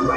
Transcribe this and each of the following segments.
Hey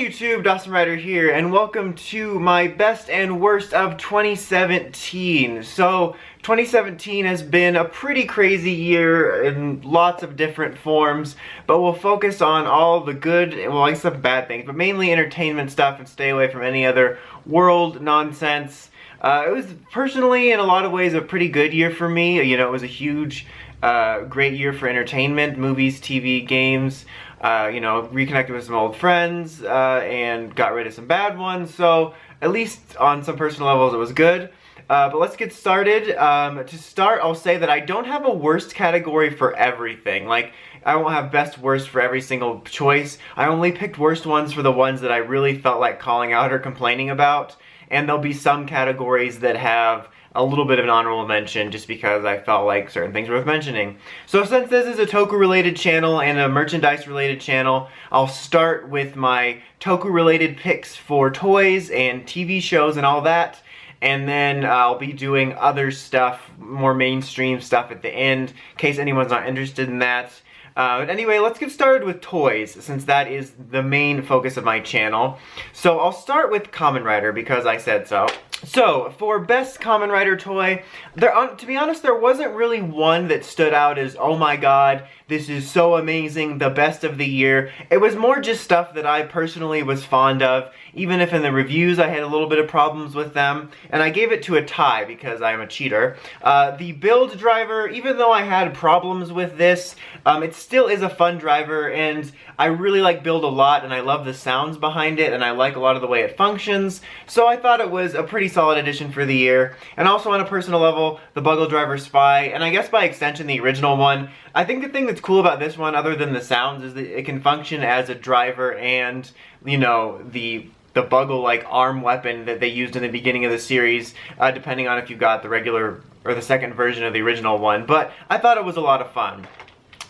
YouTube, Dawson Ryder here, and welcome to my best and worst of 2017. So, 2017 has been a pretty crazy year in lots of different forms, but we'll focus on all the good, well, I guess some bad things, but mainly entertainment stuff and stay away from any other world nonsense. It was personally, in a lot of ways, a pretty good year for me. You know, it was a huge, great year for entertainment, movies, TV, games. You know, reconnected with some old friends, and got rid of some bad ones, so at least on some personal levels it was good. But let's get started. To start, I'll say that I don't have a worst category for everything. Like, I won't have best worst for every single choice. I only picked worst ones for the ones that I really felt like calling out or complaining about, and there'll be some categories that have a little bit of an honorable mention just because I felt like certain things were worth mentioning. So since this is a Toku related channel and a merchandise related channel, I'll start with my Toku related picks for toys and TV shows and all that, and then I'll be doing other stuff, more mainstream stuff at the end, in case anyone's not interested in that. But anyway, let's get started with toys, since that is the main focus of my channel. So I'll start with Kamen Rider because I said so. So, for best Kamen Rider toy, to be honest, there wasn't really one that stood out as, oh my god, this is so amazing, the best of the year. It was more just stuff that I personally was fond of, even if in the reviews I had a little bit of problems with them, and I gave it to a tie because I'm a cheater. The build driver, even though I had problems with this, it still is a fun driver, and I really like build a lot, and I love the sounds behind it, and I like a lot of the way it functions, so I thought it was a pretty solid addition for the year. And also on a personal level, the Bugle Driver Spy, and I guess by extension the original one. I think the thing that's cool about this one, other than the sounds, is that it can function as a driver and, you know, the Bugle-like arm weapon that they used in the beginning of the series, depending on if you got the regular or the second version of the original one. But I thought it was a lot of fun.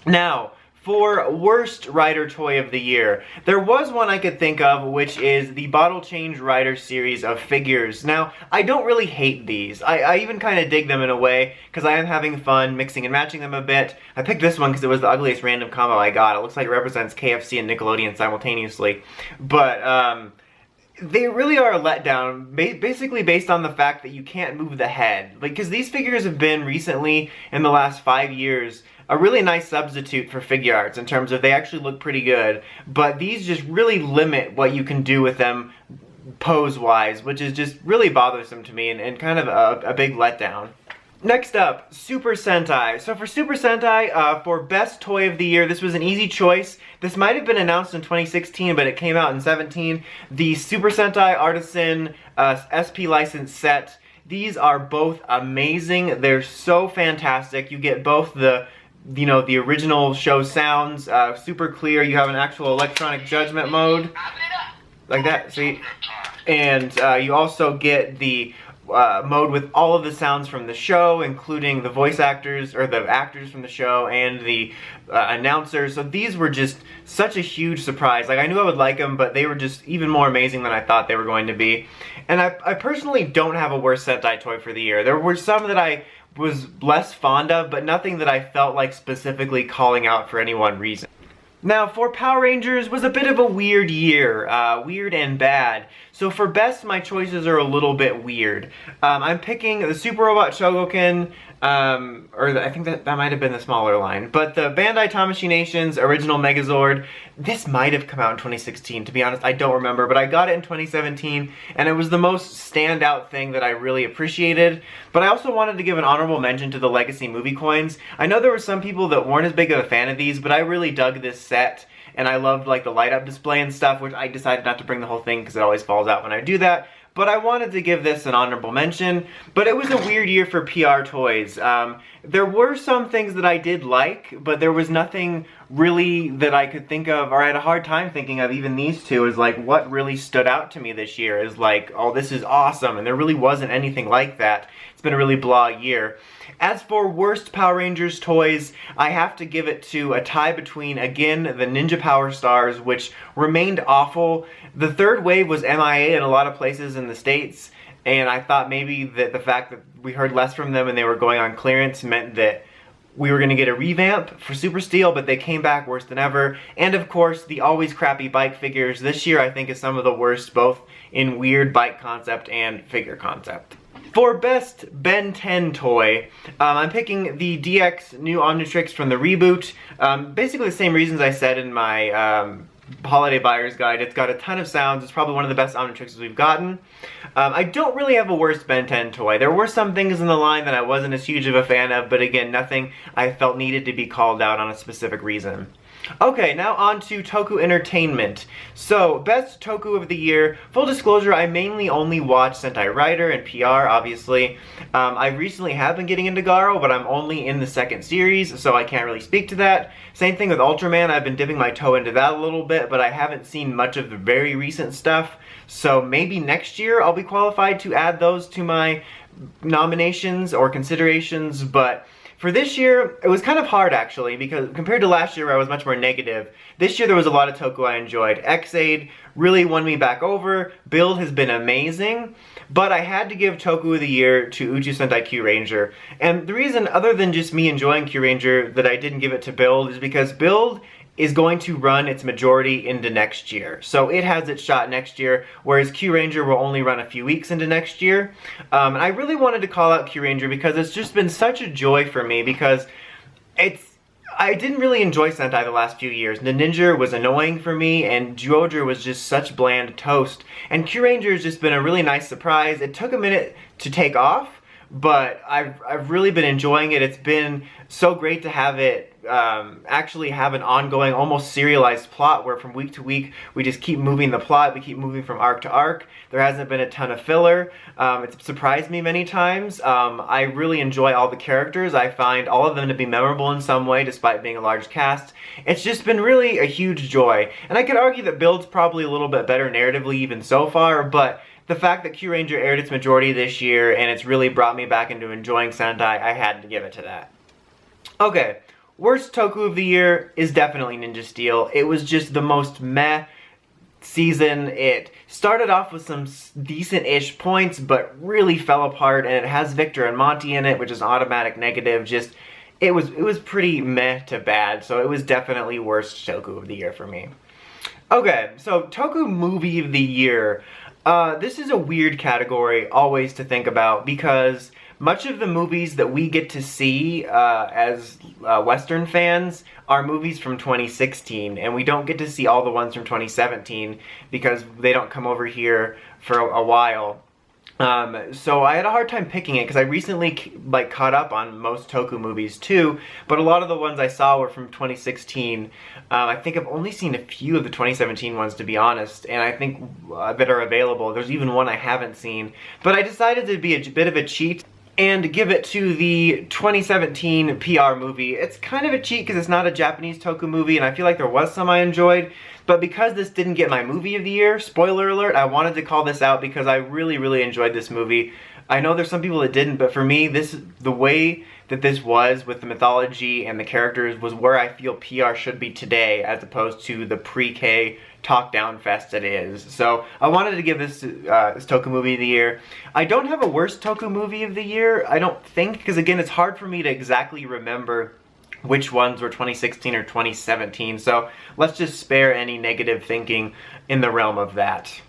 Now, for worst Rider toy of the year, there was one I could think of, which is the Bottle Change Rider series of figures. Now, I don't really hate these. I even kind of dig them in a way, because I am having fun mixing and matching them a bit. I picked this one because it was the ugliest random combo I got. It looks like it represents KFC and Nickelodeon simultaneously. But, they really are a letdown, basically based on the fact that you can't move the head. Because these figures have been recently, in the last 5 years, a really nice substitute for figure arts in terms of they actually look pretty good, but these just really limit what you can do with them pose-wise, which is just really bothersome to me and kind of a big letdown. Next up, Super Sentai. So for Super Sentai, for best toy of the year, this was an easy choice. This might have been announced in 2016, but it came out in 2017. The Super Sentai Artisan SP license set. These are both amazing. They're so fantastic. You get both the, you know, the original show sounds, super clear. You have an actual electronic judgment mode, like that, see? And you also get the mode with all of the sounds from the show, including the voice actors, or the actors from the show, and the announcers. So these were just such a huge surprise. Like, I knew I would like them, but they were just even more amazing than I thought they were going to be. And I personally don't have a worst Sentai toy for the year. There were some that I was less fond of, but nothing that I felt like specifically calling out for any one reason. Now, for Power Rangers was a bit of a weird year, weird and bad. So for best, my choices are a little bit weird. I'm picking the Super Robot Shogoken, I think that might have been the smaller line, but the Bandai Tamashii Nations original Megazord, this might have come out in 2016, to be honest, I don't remember, but I got it in 2017, and it was the most standout thing that I really appreciated. But I also wanted to give an honorable mention to the Legacy movie coins. I know there were some people that weren't as big of a fan of these, but I really dug this set, and I loved like the light up display and stuff, which I decided not to bring the whole thing because it always falls out when I do that. But I wanted to give this an honorable mention. But it was a weird year for PR toys. There were some things that I did like, but there was nothing really that I could think of, or I had a hard time thinking of even these two, is like what really stood out to me this year is like, oh, this is awesome, and there really wasn't anything like that. It's been a really blah year. As for worst Power Rangers toys, I have to give it to a tie between, again, the Ninja Power Stars, which remained awful. The third wave was MIA in a lot of places in the States, and I thought maybe that the fact that we heard less from them and they were going on clearance meant that we were going to get a revamp for Super Steel, but they came back worse than ever. And of course, the always crappy bike figures. This year I think is some of the worst, both in weird bike concept and figure concept. For Best Ben 10 Toy, I'm picking the DX new Omnitrix from the reboot. Basically the same reasons I said in my Holiday Buyer's Guide. It's got a ton of sounds. It's probably one of the best Omnitrixes we've gotten. I don't really have a worst Ben 10 toy. There were some things in the line that I wasn't as huge of a fan of, but again, nothing I felt needed to be called out on a specific reason. Okay, now on to Toku Entertainment. So, Best Toku of the Year. Full disclosure, I mainly only watch Sentai Rider and PR, obviously. I recently have been getting into Garo, but I'm only in the second series, so I can't really speak to that. Same thing with Ultraman. I've been dipping my toe into that a little bit, but I haven't seen much of the very recent stuff. So maybe next year I'll be qualified to add those to my nominations or considerations, but for this year, it was kind of hard actually, because compared to last year where I was much more negative, this year there was a lot of Toku I enjoyed. X-Aid really won me back over, Build has been amazing, but I had to give Toku of the Year to Uchu Sentai Q Ranger. And the reason, other than just me enjoying Q Ranger, that I didn't give it to Build is because Build is going to run its majority into next year. So it has its shot next year, whereas Q Ranger will only run a few weeks into next year. And I really wanted to call out Q Ranger because it's just been such a joy for me, because I didn't really enjoy Sentai the last few years. Ninja was annoying for me, and Zyuohger was just such bland toast. And Q Ranger has just been a really nice surprise. It took a minute to take off, but I've really been enjoying it. It's been so great to have it actually have an ongoing, almost serialized plot where from week to week we just keep moving the plot, we keep moving from arc to arc. There hasn't been a ton of filler. It's surprised me many times. I really enjoy all the characters. I find all of them to be memorable in some way despite being a large cast. It's just been really a huge joy. And I could argue that Build's probably a little bit better narratively even so far, but the fact that Q Ranger aired its majority this year and it's really brought me back into enjoying Sentai, I had to give it to that. Okay, worst Toku of the Year is definitely Ninja Steel. It was just the most meh season. It started off with some decent-ish points, but really fell apart, and it has Victor and Monty in it, which is an automatic negative. Just, it was pretty meh to bad, so it was definitely worst Toku of the Year for me. Okay, so Toku Movie of the Year. This is a weird category always to think about, because much of the movies that we get to see as Western fans are movies from 2016, and we don't get to see all the ones from 2017 because they don't come over here for a while. So I had a hard time picking it because I recently caught up on most Toku movies too, but a lot of the ones I saw were from 2016. I think I've only seen a few of the 2017 ones, to be honest, and I think that are available. There's even one I haven't seen, but I decided to be a bit of a cheat and give it to the 2017 PR movie. It's kind of a cheat because it's not a Japanese Toku movie, and I feel like there was some I enjoyed, but because this didn't get my movie of the year, spoiler alert, I wanted to call this out because I really, really enjoyed this movie. I know there's some people that didn't, but for me, the way that this was with the mythology and the characters was where I feel PR should be today, as opposed to the pre-K talk-down fest it is. So I wanted to give this Toku movie of the year. I don't have a worst Toku movie of the year, I don't think, because again, it's hard for me to exactly remember which ones were 2016 or 2017, so let's just spare any negative thinking in the realm of that.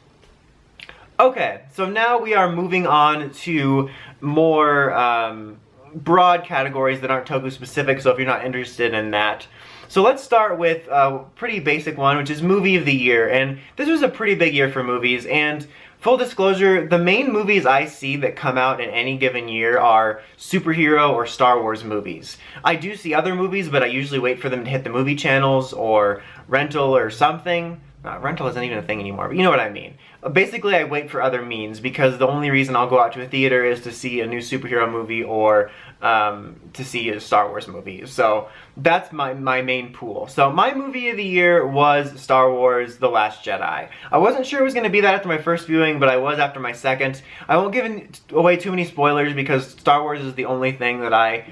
Okay, so now we are moving on to more broad categories that aren't Toku specific, so if you're not interested in that. So let's start with a pretty basic one, which is Movie of the Year, and this was a pretty big year for movies, and full disclosure, the main movies I see that come out in any given year are superhero or Star Wars movies. I do see other movies, but I usually wait for them to hit the movie channels or rental or something. Rental isn't even a thing anymore, but you know what I mean. Basically, I wait for other means because the only reason I'll go out to a theater is to see a new superhero movie or to see a Star Wars movie. So that's my main pool. So my movie of the year was Star Wars: The Last Jedi. I wasn't sure it was going to be that after my first viewing, but I was after my second. I won't give away too many spoilers because Star Wars is the only thing that I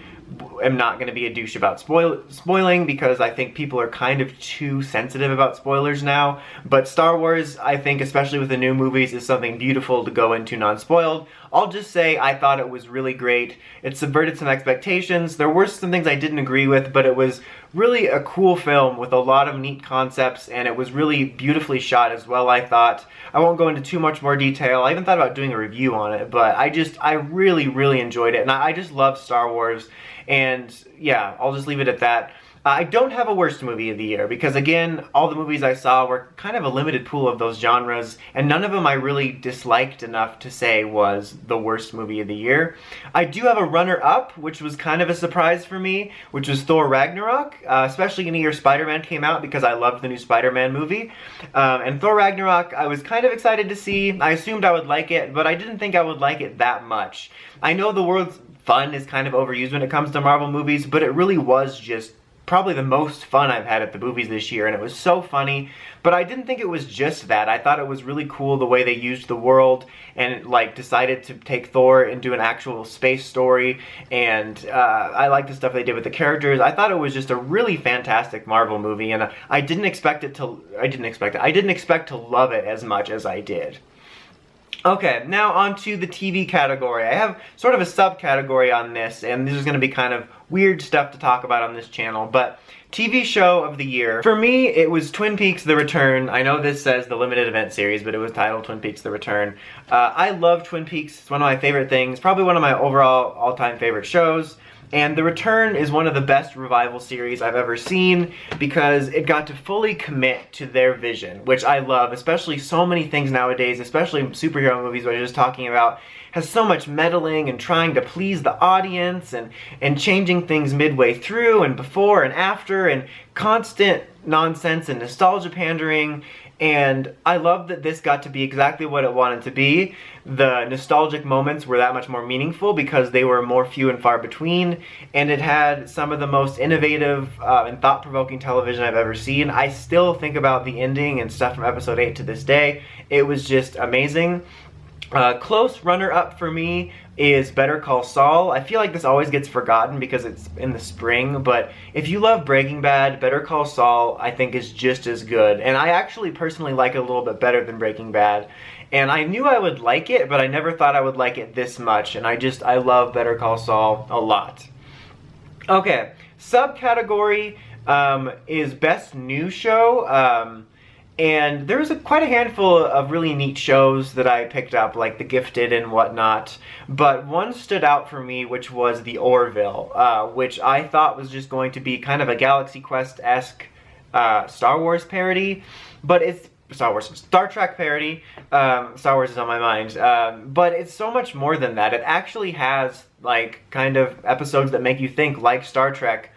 am not going to be a douche about spoiling, because I think people are kind of too sensitive about spoilers now. But Star Wars, I think, especially with the new movies, is something beautiful to go into non-spoiled. I'll just say I thought it was really great. It subverted some expectations. There were some things I didn't agree with, but it was really a cool film with a lot of neat concepts, and it was really beautifully shot as well, I thought. I won't go into too much more detail. I even thought about doing a review on it, but I really, really enjoyed it, and I just love Star Wars, and yeah, I'll just leave it at that. I don't have a worst movie of the year because, again, all the movies I saw were kind of a limited pool of those genres, and none of them I really disliked enough to say was the worst movie of the year. I do have a runner-up, which was kind of a surprise for me, which was Thor Ragnarok, especially in the year Spider-Man came out because I loved the new Spider-Man movie. And Thor Ragnarok, I was kind of excited to see. I assumed I would like it, but I didn't think I would like it that much. I know the word fun is kind of overused when it comes to Marvel movies, but it really was just probably the most fun I've had at the movies this year, and it was so funny. But I didn't think it was just that. I thought it was really cool the way they used the world and like decided to take Thor and do an actual space story, and I like the stuff they did with the characters. I thought it was just a really fantastic Marvel movie, and I didn't expect to love it as much as I did. Okay, now on to the TV category. I have sort of a subcategory on this, and this is going to be kind of weird stuff to talk about on this channel, but TV show of the year. For me, it was Twin Peaks: The Return. I know this says the limited event series, but it was titled Twin Peaks: The Return. I love Twin Peaks. It's one of my favorite things, probably one of my overall all-time favorite shows. And The Return is one of the best revival series I've ever seen because it got to fully commit to their vision, which I love, especially so many things nowadays, especially superhero movies, what I was just talking about, has so much meddling and trying to please the audience and changing things midway through and before and after and constant nonsense and nostalgia pandering. And I love that this got to be exactly what it wanted to be. The nostalgic moments were that much more meaningful because they were more few and far between, and it had some of the most innovative and thought-provoking television I've ever seen. I still think about the ending and stuff from episode 8 to this day. It was just amazing. Close runner-up for me is Better Call Saul. I feel like this always gets forgotten because it's in the spring, but if you love Breaking Bad, Better Call Saul I think is just as good. And I actually personally like it a little bit better than Breaking Bad. And I knew I would like it, but I never thought I would like it this much. And I love Better Call Saul a lot. Okay, subcategory is Best New Show. And there's quite a handful of really neat shows that I picked up, like The Gifted and whatnot. But one stood out for me, which was The Orville, which I thought was just going to be kind of a Galaxy Quest-esque Star Wars parody. But it's Star Trek parody. Star Wars is on my mind. But it's so much more than that. It actually has, like, kind of episodes that make you think like Star Trek.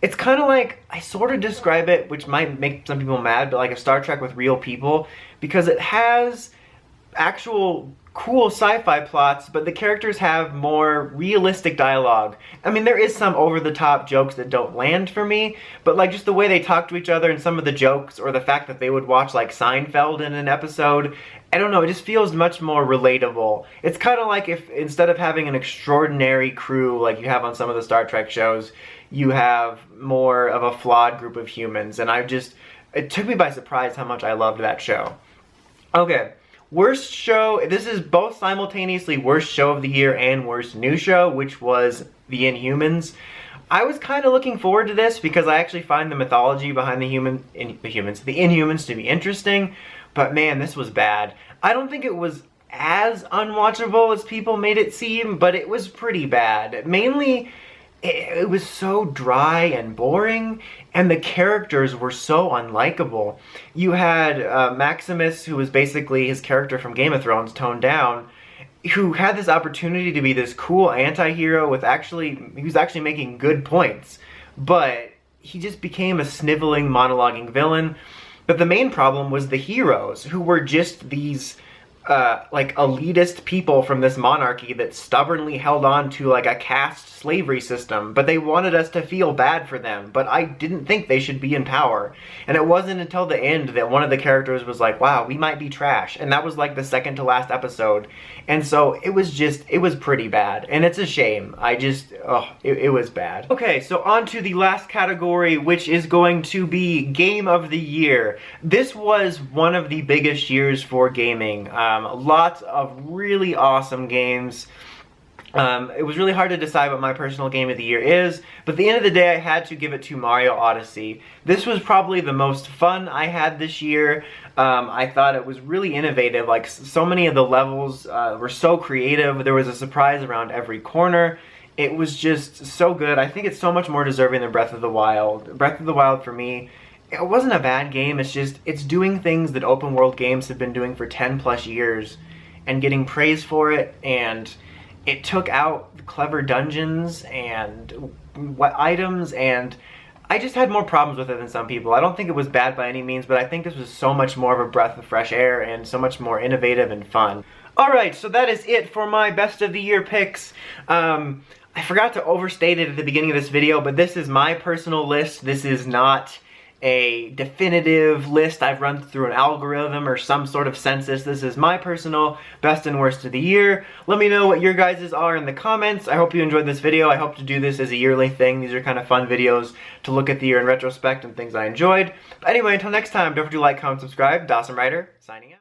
It's kind of like, I sort of describe it, which might make some people mad, but like a Star Trek with real people, because it has actual cool sci-fi plots, but the characters have more realistic dialogue. I mean, there is some over-the-top jokes that don't land for me, but like just the way they talk to each other and some of the jokes, or the fact that they would watch like Seinfeld in an episode, I don't know, it just feels much more relatable. It's kind of like if instead of having an extraordinary crew like you have on some of the Star Trek shows, you have more of a flawed group of humans, and it took me by surprise how much I loved that show. Okay, worst show, this is both simultaneously worst show of the year and worst new show, which was The Inhumans. I was kind of looking forward to this because I actually find the mythology behind the Inhumans to be interesting, but man, this was bad. I don't think it was as unwatchable as people made it seem, but it was pretty bad. Mainly, it was so dry and boring, and the characters were so unlikable. You had Maximus, who was basically his character from Game of Thrones, toned down, who had this opportunity to be this cool anti-hero with he was actually making good points, but he just became a sniveling, monologuing villain. But the main problem was the heroes, who were just these like elitist people from this monarchy that stubbornly held on to like a caste slavery system, but they wanted us to feel bad for them, but I didn't think they should be in power. And it wasn't until the end that one of the characters was like, wow, we might be trash, and that was like the second to last episode. And so it was pretty bad, and it's a shame. It was bad. Okay, so on to the last category, which is going to be Game of the Year. This was one of the biggest years for gaming. Lots of really awesome games. It was really hard to decide what my personal game of the year is, but at the end of the day I had to give it to Mario Odyssey. This was probably the most fun I had this year. I thought it was really innovative. Like, so many of the levels were so creative. There was a surprise around every corner. It was just so good. I think it's so much more deserving than Breath of the Wild. Breath of the Wild, for me, it wasn't a bad game. It's just, it's doing things that open world games have been doing for 10 plus years and getting praise for it, and it took out clever dungeons and what items, and I just had more problems with it than some people. I don't think it was bad by any means, but I think this was so much more of a breath of fresh air and so much more innovative and fun. Alright, so that is it for my best of the year picks. I forgot to overstate it at the beginning of this video, but this is my personal list. This is not a definitive list I've run through an algorithm or some sort of census. This is my personal best and worst of the year. Let me know what your guys's are in the comments. I hope you enjoyed this video. I hope to do this as a yearly thing. These are kind of fun videos to look at the year in retrospect and things I enjoyed. But anyway, until next time, don't forget to like, comment, subscribe. Dawson Ryder, signing out.